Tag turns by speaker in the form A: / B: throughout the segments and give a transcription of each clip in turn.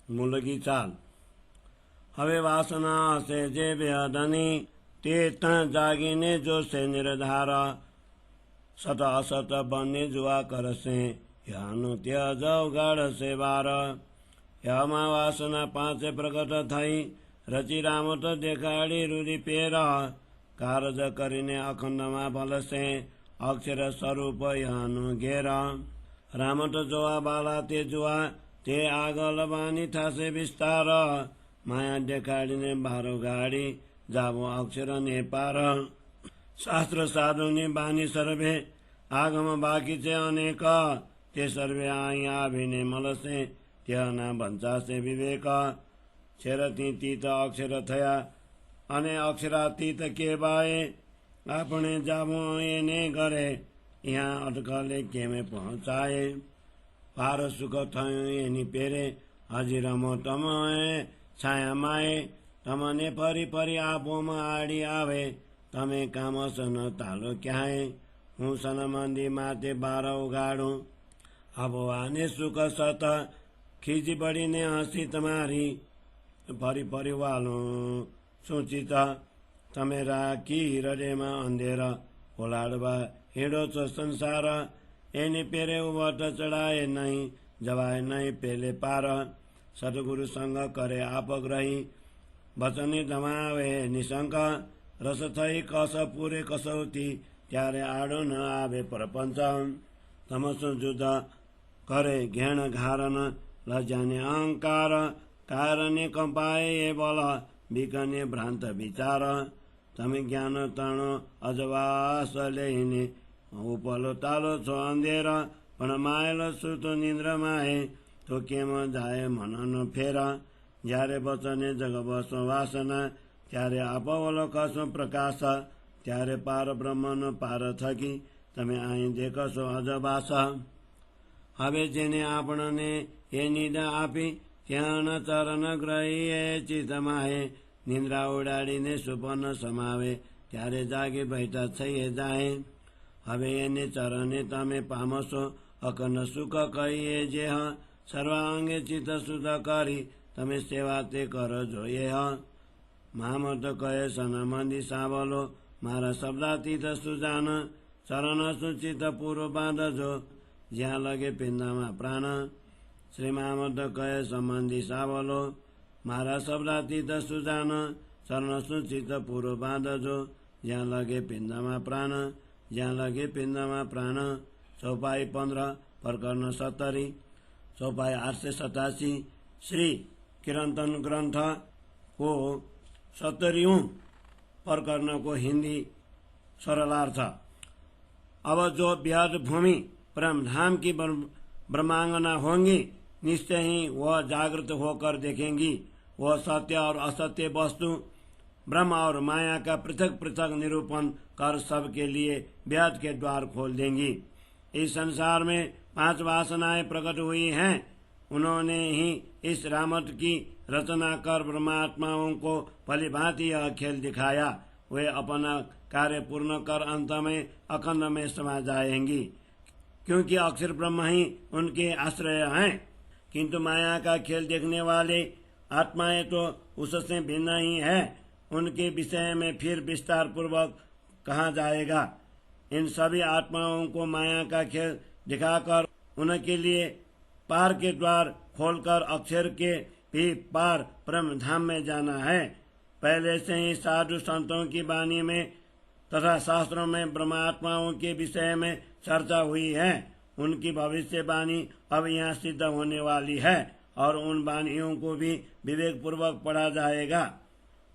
A: मूल की चाल। હવે વાસના હશે જે વેદની તે ત્યાં જાગીને જોશે નિર્ધાર સત અસત બંને જોવા કરશે યાનું ત્યજ ઉગાડશે બાર। યામાં વાસના પાંચે પ્રગટ થઈ રચી રામત દેખાડી રૂઢી પેર કારજ કરીને અખંડમાં ભલશે અક્ષર સ્વરૂપ યાનું ઘેર। રામત જોવા બાલા તે જોવા તે આગળ બાની થશે વિસ્તાર माया देखाડીને બારો ગાડી જાવો અક્ષર ને પાર। શાસ્ત્ર સાધુની બાની સર્વે આગમ બાકી છે અનેક તે સર્વે અહીં આવીને મળશે ત્યાંના બંધાશે વિવેક। છેરથી તીત અક્ષર થયા અને અક્ષરાતીત કહેવાય આપણે જાવો એને ઘરે यहाँ અટકલે કેમે પહોંચાય। પાર સુખ થયું એની પેરે હજી રમો તમે छाया माए तमने फरी फरी आपोमा आड़ी आवे तमे काम सन तालो क्याए हूँ सन मंदी माते बार उगाड़ू। अब आने सुख सत खींची बड़ी ने हंसी तुम्हारी फरी फरी वालो सोचित तमे राखी हृदय में अंधेरा ओलाड़वा हेडो तो संसार एने पेरे उवट चढ़ाए नहीं जवाए नहीं पहले पार। सतगुरु संग करे आपग्रही वचने जमावे निशंक रस थई कस पूरे कसौती त्यारे आड़ो न आवे प्रपंच। तमसो जुद करे घेण घारन लजाने अहंकार कारणे कंपाए ये बल बिकने भ्रांत विचार। तमे ज्ञान तण अजवास लेने उपलो तालो छो अंधेर पण मायलो सुतो निंद्र माए तो केम जाए मनन फेरा। જ્યારે વચને જગ બસો વાસના ત્યારે આપવલો કશો પ્રકાશ ત્યારે પાર બ્રહ્મનો પાર થકી તમે અહીં દેખશો અજબાસ। હવે જેને આપણને એ નિદા આપી ત્યાં ચરણ ગ્રહીએ ચિતમાએ નિંદ્રા ઉડાડીને સુપર્ણ સમાવે ત્યારે જાગે બેઠા થઈએ જાય। હવે એને ચરણે તમે પામશો અખંડ સુખ કહીએ જે सर्वांगे चित्त शुद्ध करी तमे सेवा ते कर जोये। महामत कहे सन मंदी सावलो मारा शब्दातीत सुजान चरण सुचित पूर्व बांध जो ज्या लगे पिंडमा प्राण। श्री महामत कहे संबंधी सावलो मारा शब्दातीत सुजान चरण सुचित पूर्व बांध जो ज्या लगे पिंडमा प्राण ज्या लगे पिंडमा प्राण। चौपाई 15 प्रकरण 70 चौपाई 887 श्री कीर्तन ग्रंथ को 70वें प्रकरण को हिंदी सरलार्थ। अब जो व्याध भूमि ब्रह्मधाम की ब्रह्मांगना होंगी निश्चय ही वह जागृत होकर देखेंगी। वह सत्य और असत्य वस्तु ब्रह्म और माया का पृथक पृथक निरूपण कर सबके लिए व्याध के द्वार खोल देंगी। इस संसार में 5 वासनाएं प्रकट हुई हैं। उन्होंने ही इस रामत की रचना कर ब्रह्मात्माओं को भलीभांति यह खेल दिखाया। वे अपना कार्य पूर्ण कर अंत में अखंड में समा जाएंगी क्योंकि अक्षर ब्रह्म ही उनके आश्रय हैं। किंतु माया का खेल देखने वाले आत्माएं तो उससे भिन्न ही है। उनके विषय में फिर विस्तार पूर्वक कहा जाएगा। इन सभी आत्माओं को माया का खेल दिखाकर उनके लिए पार के द्वार खोलकर अक्षर के भी पार ब्रह्म धाम में जाना है। पहले से ही साधु संतों की वाणी में तथा शास्त्रों में ब्रह्मात्माओं के विषय में चर्चा हुई है। उनकी भविष्यवाणी अब यहाँ सिद्ध होने वाली है और उन वाणियों को भी विवेक पूर्वक पढ़ा जाएगा।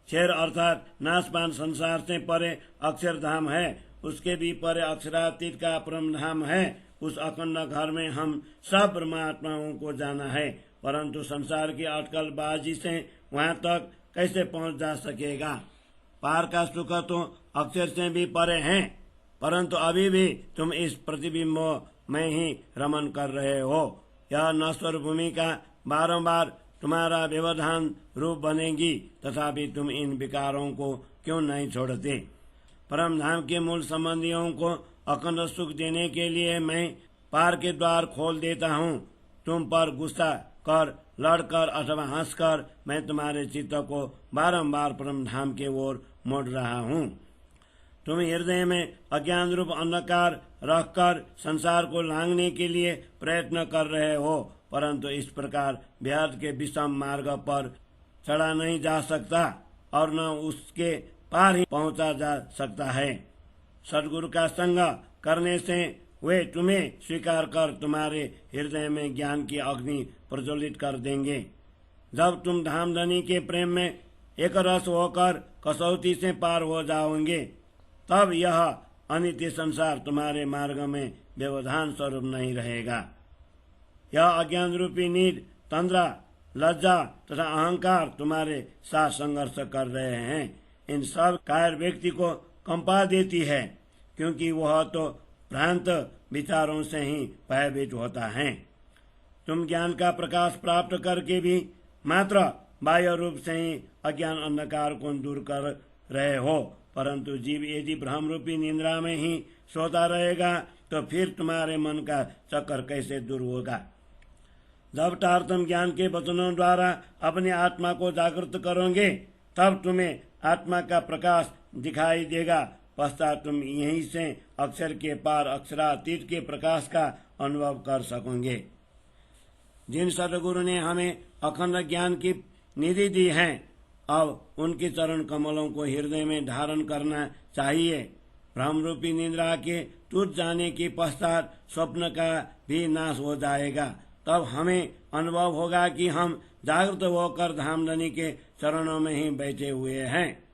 A: क्षेर अर्थात नाशवान संसार से परे अक्षर धाम है, उसके भी परे अक्षरातीत का परम धाम है। उस अखंड घर में हम सब परमात्माओं को जाना है, परंतु संसार की अटकलबाजी से वहां तक कैसे पहुंच जा सकेगा। पार का सुख तो अक्षर से भी परे है, परंतु अभी भी तुम इस प्रतिबिंब में ही रमन कर रहे हो। यह नश्वर भूमि का बारंबार तुम्हारा व्यवधान रूप बनेगी, तथापि तुम इन विकारों को क्यों नहीं छोड़ते। परम धाम के मूल संबंधियों को अखंड सुख देने के लिए मैं पार के द्वार खोल देता हूँ। तुम पर गुस्सा कर लड़कर अथवा हंसकर मैं तुम्हारे चित्त को बारंबार परम धाम के ओर मोड़ रहा हूँ। तुम हृदय में अज्ञान रूप अंधकार रखकर संसार को लांघने के लिए प्रयत्न कर रहे हो, परंतु इस प्रकार व्यर्थ के विषम मार्ग पर चढ़ा नहीं जा सकता और न उसके पार ही पहुंचा जा सकता है। सद्गुरु का संग करने से वे तुम्हें स्वीकार कर तुम्हारे हृदय में ज्ञान की अग्नि प्रज्वलित कर देंगे। जब तुम धामधनी के प्रेम में एक रस होकर कसौटी से पार हो जाओगे, तब यह अनित्य संसार तुम्हारे मार्ग में व्यवधान स्वरूप नहीं रहेगा। यह अज्ञान रूपी नीड, तंद्रा, लज्जा तथा अहंकार तुम्हारे साथ संघर्ष कर रहे हैं। इन सब कायर व्यक्ति को कंपा देती है, क्योंकि वह तो भ्रांत विचारों से ही भयभीत होता है। तुम ज्ञान का प्रकाश प्राप्त करके भी मात्र बाह्य रूप से ही अज्ञान अंधकार को दूर कर रहे हो, परंतु जीव यदि भ्रम रूपी निद्रा में ही सोता रहेगा तो फिर तुम्हारे मन का चक्कर कैसे दूर होगा। जब तारतम ज्ञान के वचनों द्वारा अपनी आत्मा को जागृत करोगे, तब तुम्हें आत्मा का प्रकाश दिखाई देगा। पश्चात तुम यहीं से अक्षर के पार अक्षरातीत के प्रकाश का अनुभव कर सकोगे। जिन सद्गुरु ने हमें अखंड ज्ञान की निधि दी है, अब उनके चरण कमलों को हृदय में धारण करना चाहिए। भ्रम रूपी निद्रा के टूट जाने के पश्चात स्वप्न का भी नाश हो जाएगा। तब हमें अनुभव होगा कि हम जागृत होकर धामधनी के चरणों में ही बैठे हुए हैं।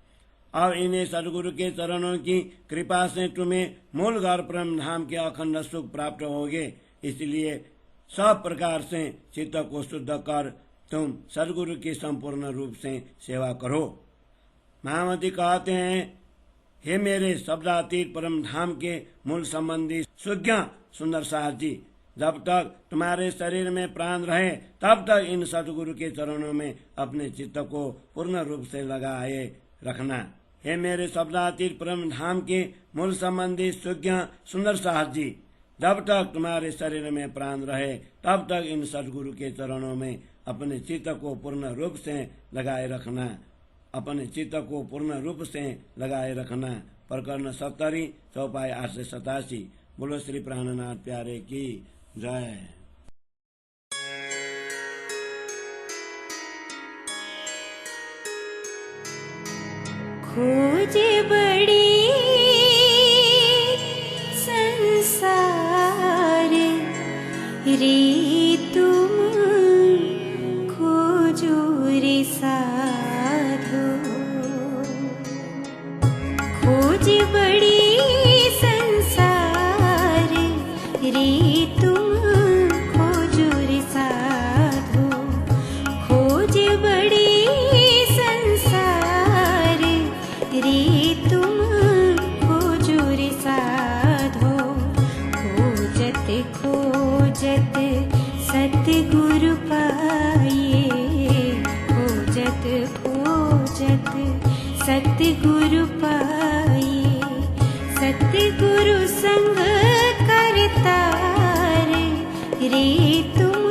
A: अब इन्हें सद्गुरु के चरणों की कृपा से तुम्हें मूल घर परम धाम के अखंड सुख प्राप्त होगे। इसलिए सब प्रकार से चित्त को शुद्ध कर तुम सद्गुरु की संपूर्ण रूप से सेवा करो। महामती कहते हैं, हे मेरे शब्दातीत परम धाम के मूल संबंधी सुज्ञ सुंदर साहसी, जब तक तुम्हारे शरीर में प्राण रहे तब तक इन सद्गुरु के चरणों में अपने चित्त को पूर्ण रूप से लगाए रखना। हे मेरे शब्दातीत परम धाम के मूल संबंधी सुज्ञ सुंदर साहसी, जब तक तुम्हारे शरीर में प्राण रहे तब तक इन सद्गुरु के चरणों में अपने चित्त को पूर्ण रूप से लगाए रखना। अपने चित्त को पूर्ण रूप से लगाए रखना। प्रकरण 70 चौपाई 887। बोलो श्री प्राणनाथ प्यारे की जय।
B: खोज बड़ी संसार रे तुम खोजो रे साधो। खोज बड़ी संसार रे तुम खोजो रे साधो। खोज बड़ी संसार रे तुम खोजो रे साधो। खोजत खोजत सतगुरु पाए। खोजत खोजत सतगुरु पाए। सतगुरु संग करतार रे तुम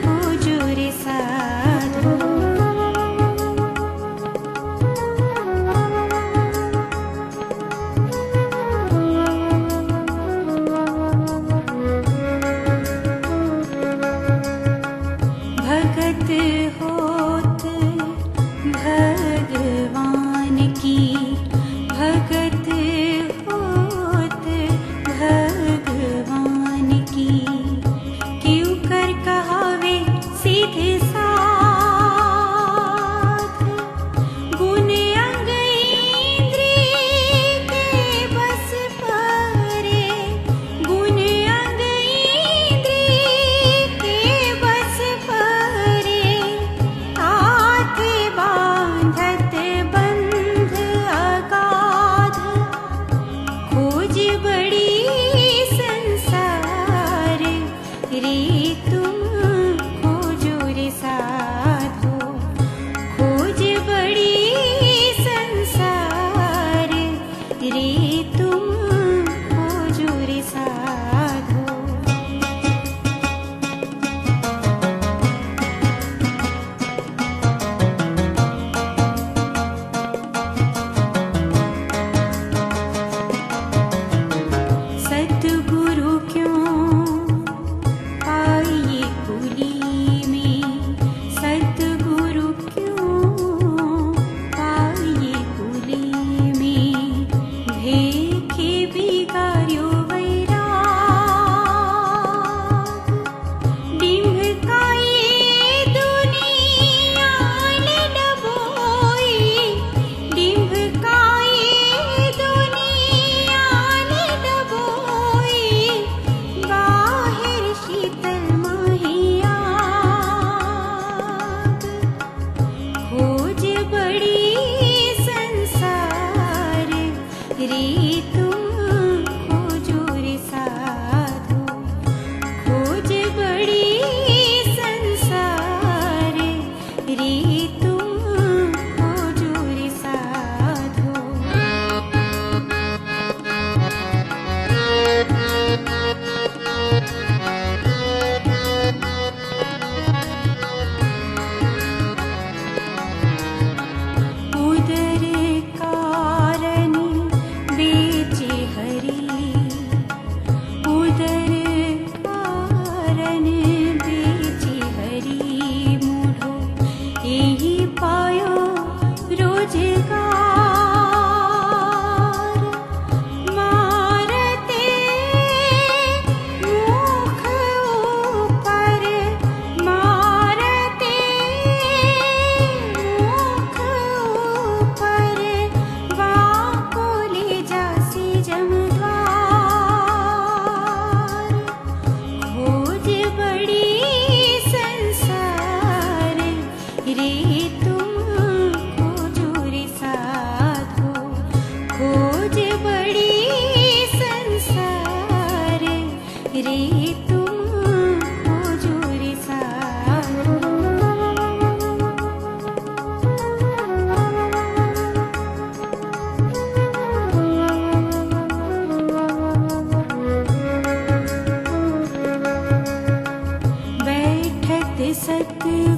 B: खोजो रे साधो। भगत होत भगवान की। भगत होत भगवान की। क्यों कर कहावे सीधे साथ। गुण अंग इंद्रिय के बस पारे। गुण अंग इंद्रिय के बस पारे।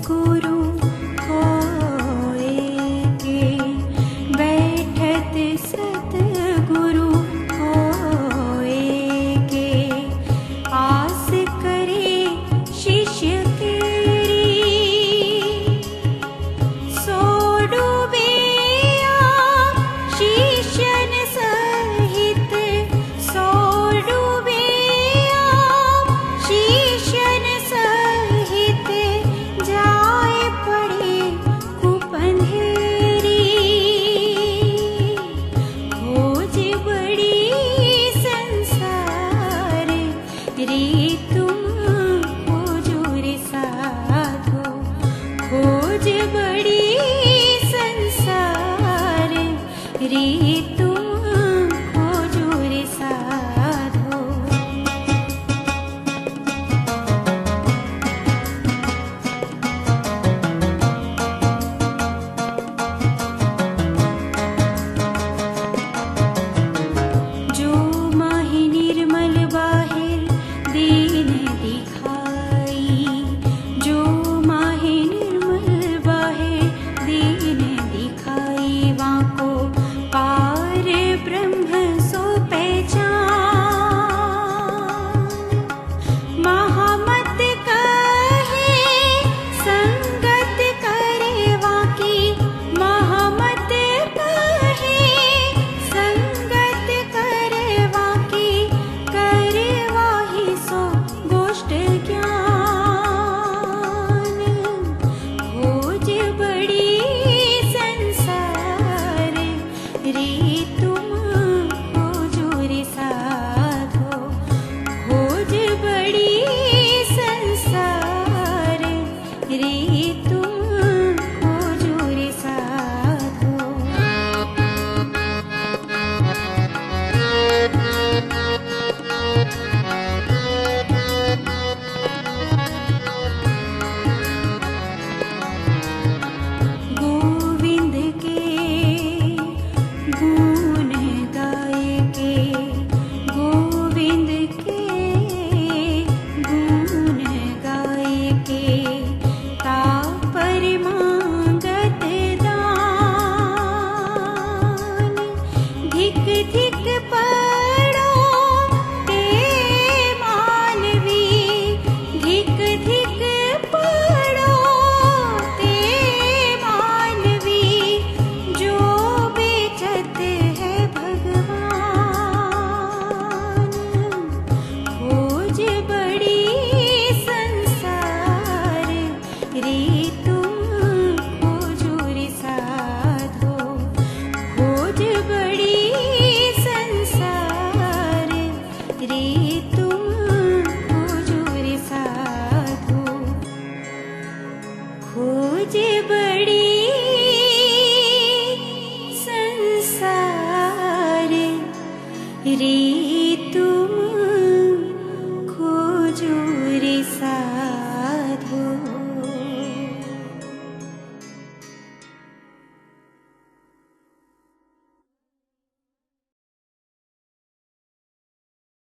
B: गुरु होए के, बैठत सतगुरु होए के, आस करे शिष्य केरी, सो डूबिया शिष्यन सहित, सो डूबिया शिष्यन सहित, जाए पड़े कुपंधेरी, खोज बड़ी संसार रे तुम खोजो रे साधो, खोज बड़ी संसार रे तुम खोजो रे साधो। जो माहि निर्मल बाहिर दीन दिखाई, जो माहि निर्मल बाहिर दीन दिखाई, वाको पार ब्रह्म सो पहचान, महामत कहे संगत करे वाकी, महामत कहे संगत करे वाकी, करे वाही सो गोष्ठ ज्ञान, खोज बड़ी संसार रे तुम खोजो रे साधो, खोज बड़ी संसार रे तुम खोजो रे साधो। गोविंद के गुण गाए के, गोविंद के गुण गाए के, तापर मांगत दान, धिक धिक पड़ो ते मानवी, धिक धिक पड़ो ते मानवी, जो बेचत है भगवान, खोज बड़ी संसार रे तुम खोजो रे साधो, खोज बड़ी संसार रे तुम खोजो रे साधो, खोज बड़ी संसार रे